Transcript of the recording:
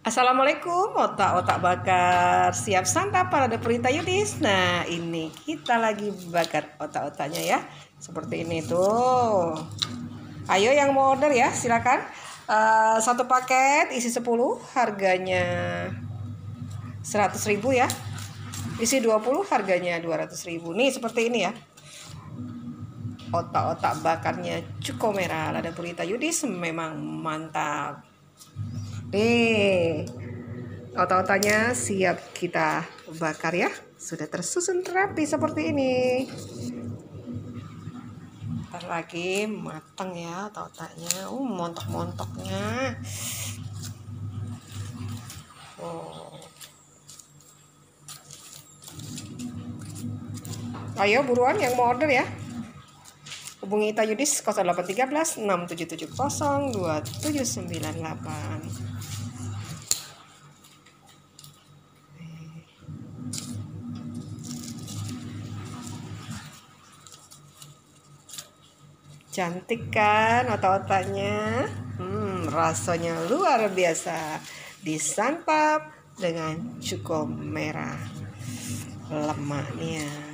Assalamualaikum, otak-otak bakar. Siap santap para Prita Yudis. Nah, ini kita lagi bakar otak-otaknya ya. Seperti ini tuh. Ayo yang mau order ya, silakan. Satu paket isi 10, harganya 100.000 ya. Isi 20 harganya 200.000. Nih seperti ini ya. Otak-otak bakarnya cuko merah lada Prita Yudis memang mantap. Nih, otak-otaknya siap kita bakar ya. Sudah tersusun rapi seperti ini. Ntar lagi matang ya otak-otaknya. Montok-montoknya. Oh. Ayo buruan yang mau order ya. Hubungi Ita Yudis 0813 6770 2798. Cantik kan otak-otaknya? Rasanya luar biasa. Disantap dengan cukup merah lemaknya.